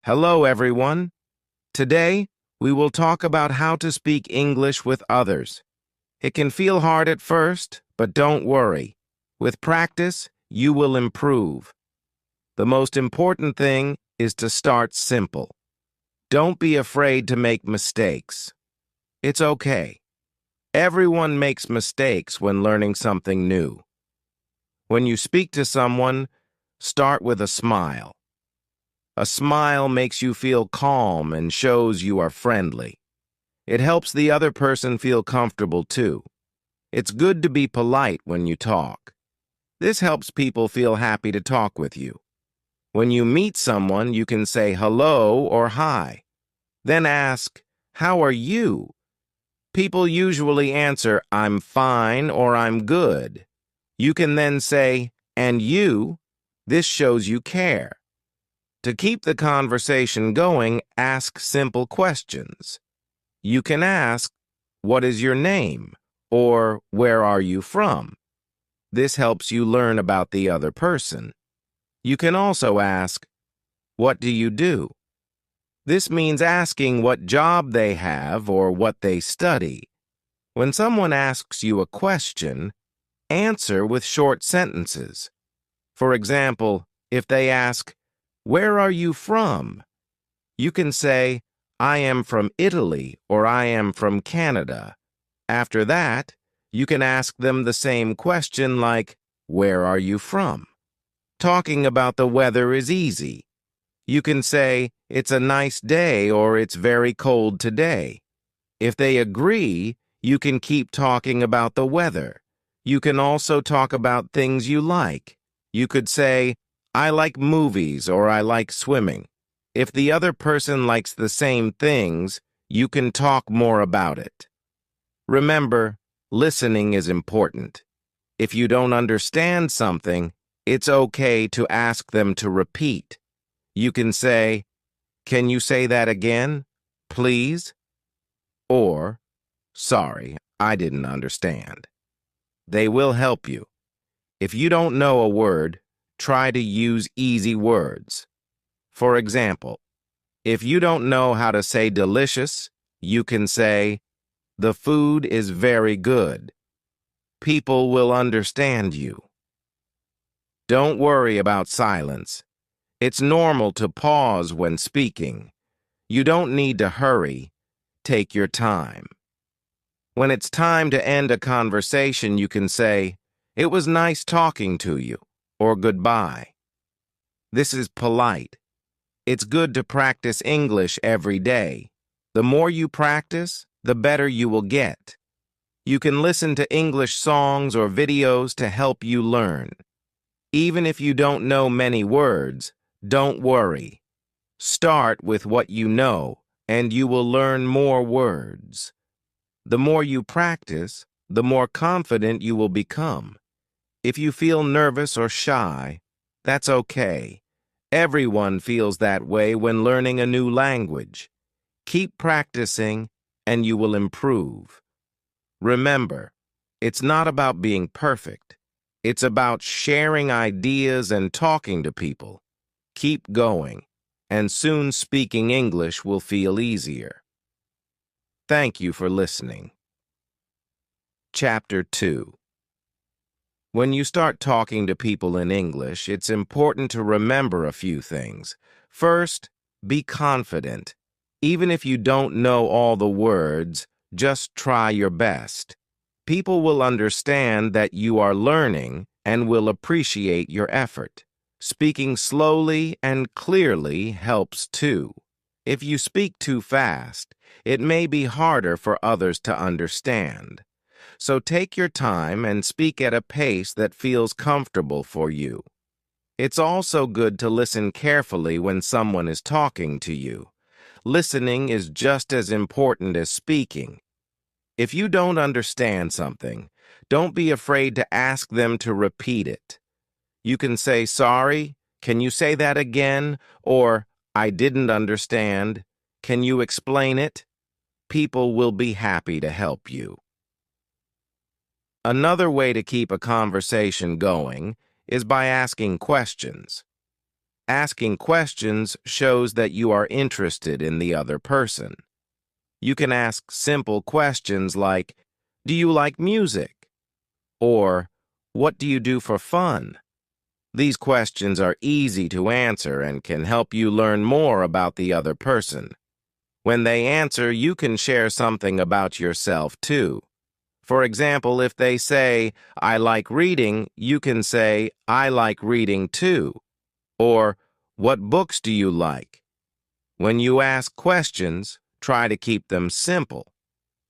Hello, everyone. Today, we will talk about how to speak English with others. It can feel hard at first, but don't worry. With practice, you will improve. The most important thing is to start simple. Don't be afraid to make mistakes. It's okay. Everyone makes mistakes when learning something new. When you speak to someone, start with a smile. A smile makes you feel calm and shows you are friendly. It helps the other person feel comfortable too. It's good to be polite when you talk. This helps people feel happy to talk with you. When you meet someone, you can say hello or hi. Then ask, "How are you?" People usually answer, "I'm fine" or "I'm good." You can then say, "And you?" This shows you care. To keep the conversation going, ask simple questions. You can ask, "What is your name?" or "Where are you from?" This helps you learn about the other person. You can also ask, "What do you do?" This means asking what job they have or what they study. When someone asks you a question, answer with short sentences. For example, if they ask, "Where are you from?" you can say, "I am from Italy" or "I am from Canada." After that, you can ask them the same question like, "Where are you from?" Talking about the weather is easy. You can say, "It's a nice day" or "It's very cold today." If they agree, you can keep talking about the weather. You can also talk about things you like. You could say, "I like movies" or "I like swimming." If the other person likes the same things, you can talk more about it. Remember, listening is important. If you don't understand something, it's okay to ask them to repeat. You can say, "Can you say that again, please?" Or, "Sorry, I didn't understand." They will help you. If you don't know a word, try to use easy words. For example, if you don't know how to say delicious, you can say, "The food is very good." People will understand you. Don't worry about silence. It's normal to pause when speaking. You don't need to hurry. Take your time. When it's time to end a conversation, you can say, "It was nice talking to you," or "Goodbye." This is polite. It's good to practice English every day. The more you practice, the better you will get. You can listen to English songs or videos to help you learn. Even if you don't know many words, don't worry. Start with what you know, and you will learn more words. The more you practice, the more confident you will become. If you feel nervous or shy, that's okay. Everyone feels that way when learning a new language. Keep practicing, and you will improve. Remember, it's not about being perfect. It's about sharing ideas and talking to people. Keep going, and soon speaking English will feel easier. Thank you for listening. Chapter 2. When you start talking to people in English, it's important to remember a few things. First, be confident. Even if you don't know all the words, just try your best. People will understand that you are learning and will appreciate your effort. Speaking slowly and clearly helps too. If you speak too fast, it may be harder for others to understand. So take your time and speak at a pace that feels comfortable for you. It's also good to listen carefully when someone is talking to you. Listening is just as important as speaking. If you don't understand something, don't be afraid to ask them to repeat it. You can say, "Sorry, can you say that again?" Or, "I didn't understand. Can you explain it?" People will be happy to help you. Another way to keep a conversation going is by asking questions. Asking questions shows that you are interested in the other person. You can ask simple questions like, "Do you like music?" or "What do you do for fun?" These questions are easy to answer and can help you learn more about the other person. When they answer, you can share something about yourself too. For example, if they say, "I like reading," you can say, "I like reading too." Or, "What books do you like?" When you ask questions, try to keep them simple.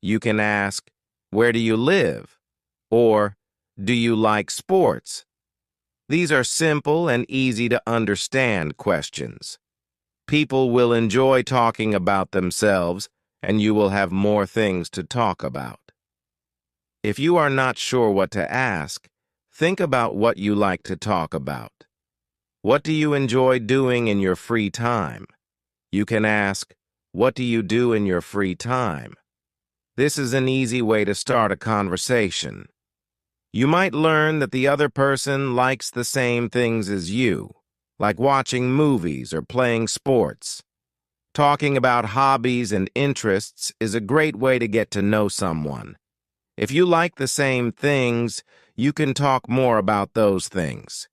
You can ask, "Where do you live?" or "Do you like sports?" These are simple and easy to understand questions. People will enjoy talking about themselves, and you will have more things to talk about. If you are not sure what to ask, think about what you like to talk about. What do you enjoy doing in your free time? You can ask, "What do you do in your free time?" This is an easy way to start a conversation. You might learn that the other person likes the same things as you, like watching movies or playing sports. Talking about hobbies and interests is a great way to get to know someone. If you like the same things, you can talk more about those things.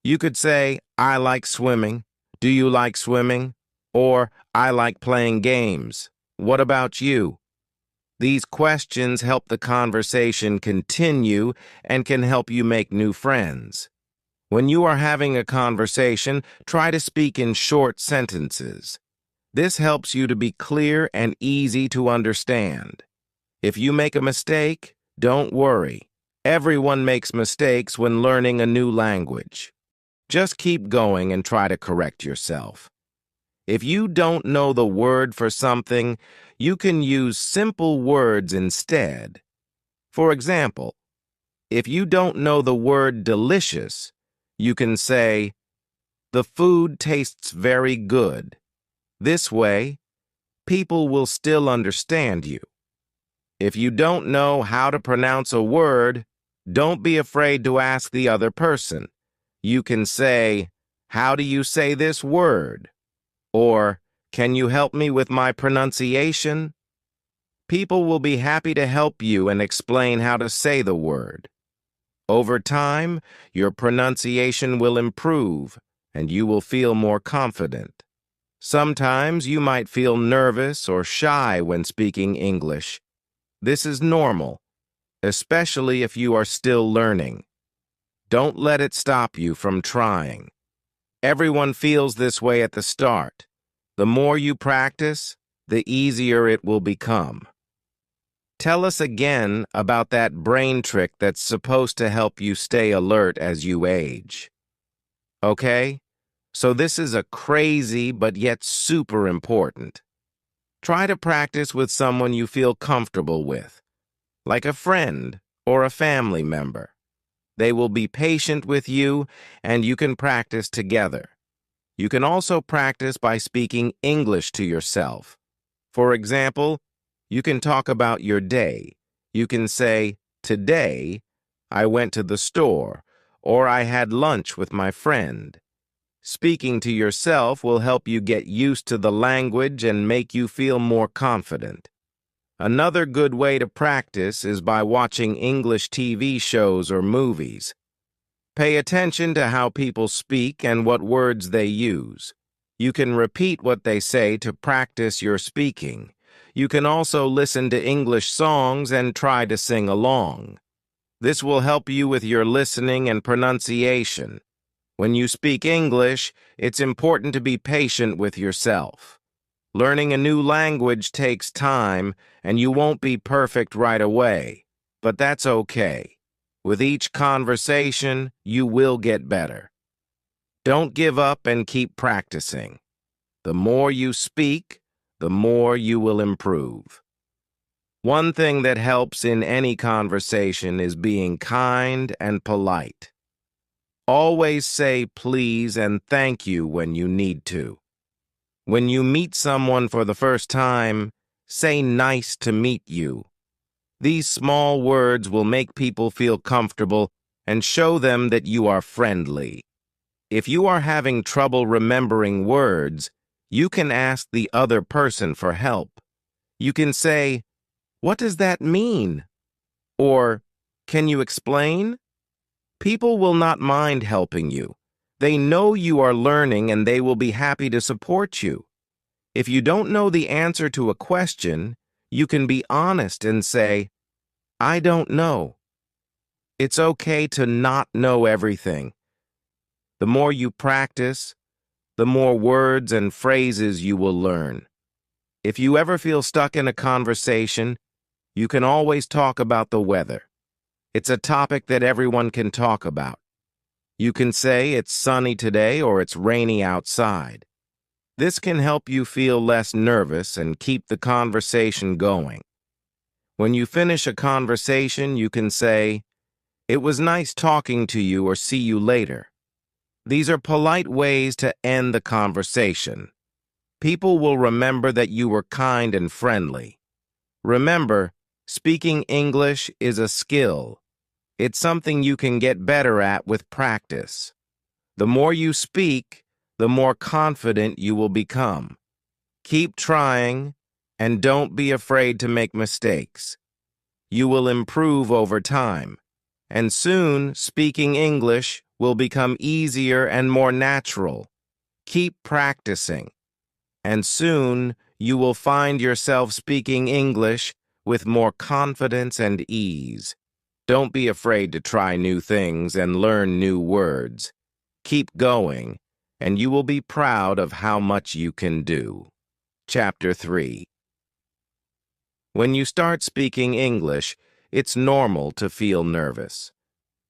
You could say, "I like swimming." "Do you like swimming?" Or, "I like playing games." "What about you?" These questions help the conversation continue and can help you make new friends. When you are having a conversation, try to speak in short sentences. This helps you to be clear and easy to understand. If you make a mistake, don't worry. Everyone makes mistakes when learning a new language. Just keep going and try to correct yourself. If you don't know the word for something, you can use simple words instead. For example, if you don't know the word delicious, you can say, "The food tastes very good." This way, people will still understand you. If you don't know how to pronounce a word, don't be afraid to ask the other person. You can say, "How do you say this word?" Or, "Can you help me with my pronunciation?" People will be happy to help you and explain how to say the word. Over time, your pronunciation will improve, and you will feel more confident. Sometimes you might feel nervous or shy when speaking English. This is normal, especially if you are still learning. Don't let it stop you from trying. Everyone feels this way at the start. The more you practice, the easier it will become. Tell us again about that brain trick that's supposed to help you stay alert as you age. Okay? So this is a crazy but yet super important. Try to practice with someone you feel comfortable with, like a friend or a family member. They will be patient with you, and you can practice together. You can also practice by speaking English to yourself. For example, you can talk about your day. You can say, "Today, I went to the store," or "I had lunch with my friend." Speaking to yourself will help you get used to the language and make you feel more confident. Another good way to practice is by watching English TV shows or movies. Pay attention to how people speak and what words they use. You can repeat what they say to practice your speaking. You can also listen to English songs and try to sing along. This will help you with your listening and pronunciation. When you speak English, it's important to be patient with yourself. Learning a new language takes time, and you won't be perfect right away. But that's okay. With each conversation, you will get better. Don't give up and keep practicing. The more you speak, the more you will improve. One thing that helps in any conversation is being kind and polite. Always say please and thank you when you need to. When you meet someone for the first time, say "Nice to meet you." These small words will make people feel comfortable and show them that you are friendly. If you are having trouble remembering words, you can ask the other person for help. You can say, "What does that mean?" Or, "Can you explain?" People will not mind helping you. They know you are learning and they will be happy to support you. If you don't know the answer to a question, you can be honest and say, "I don't know." It's okay to not know everything. The more you practice, the more words and phrases you will learn. If you ever feel stuck in a conversation, you can always talk about the weather. It's a topic that everyone can talk about. You can say it's sunny today or it's rainy outside. This can help you feel less nervous and keep the conversation going. When you finish a conversation, you can say, "It was nice talking to you," or "See you later." These are polite ways to end the conversation. People will remember that you were kind and friendly. Remember, speaking English is a skill. It's something you can get better at with practice. The more you speak, the more confident you will become. Keep trying, and don't be afraid to make mistakes. You will improve over time, and soon speaking English will become easier and more natural. Keep practicing, and soon you will find yourself speaking English with more confidence and ease. Don't be afraid to try new things and learn new words. Keep going, and you will be proud of how much you can do. Chapter 3. When you start speaking English, it's normal to feel nervous.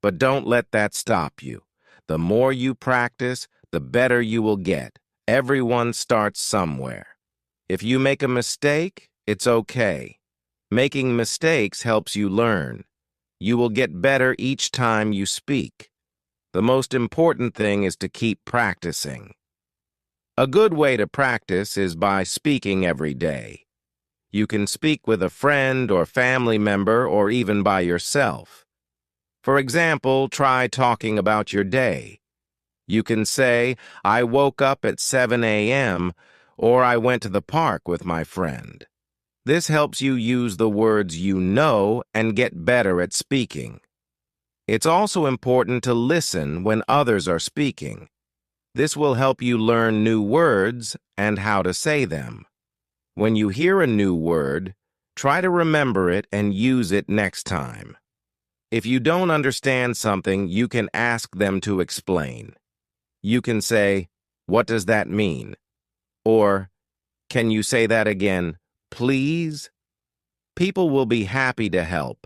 But don't let that stop you. The more you practice, the better you will get. Everyone starts somewhere. If you make a mistake, it's okay. Making mistakes helps you learn. You will get better each time you speak. The most important thing is to keep practicing. A good way to practice is by speaking every day. You can speak with a friend or family member or even by yourself. For example, try talking about your day. You can say, "I woke up at 7 a.m." or "I went to the park with my friend." This helps you use the words you know and get better at speaking. It's also important to listen when others are speaking. This will help you learn new words and how to say them. When you hear a new word, try to remember it and use it next time. If you don't understand something, you can ask them to explain. You can say, "What does that mean?" Or, "Can you say that again, please?" People will be happy to help.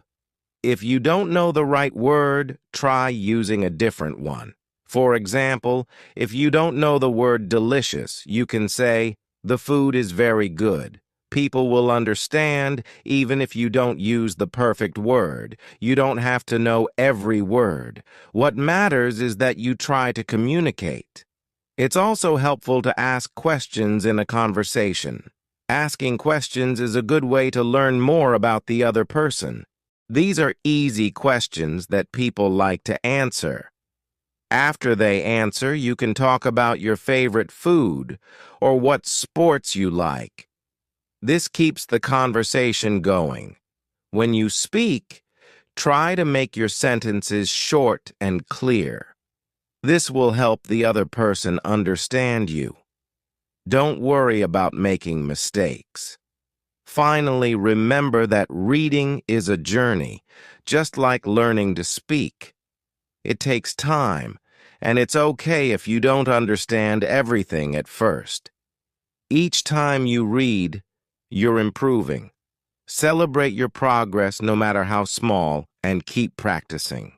If you don't know the right word, try using a different one. For example, if you don't know the word delicious, you can say, "The food is very good." People will understand even if you don't use the perfect word. You don't have to know every word. What matters is that you try to communicate. It's also helpful to ask questions in a conversation. Asking questions is a good way to learn more about the other person. These are easy questions that people like to answer. After they answer, you can talk about your favorite food or what sports you like. This keeps the conversation going. When you speak, try to make your sentences short and clear. This will help the other person understand you. Don't worry about making mistakes. Finally, remember that reading is a journey, just like learning to speak. It takes time, and it's okay if you don't understand everything at first. Each time you read, you're improving. Celebrate your progress no matter how small, and keep practicing.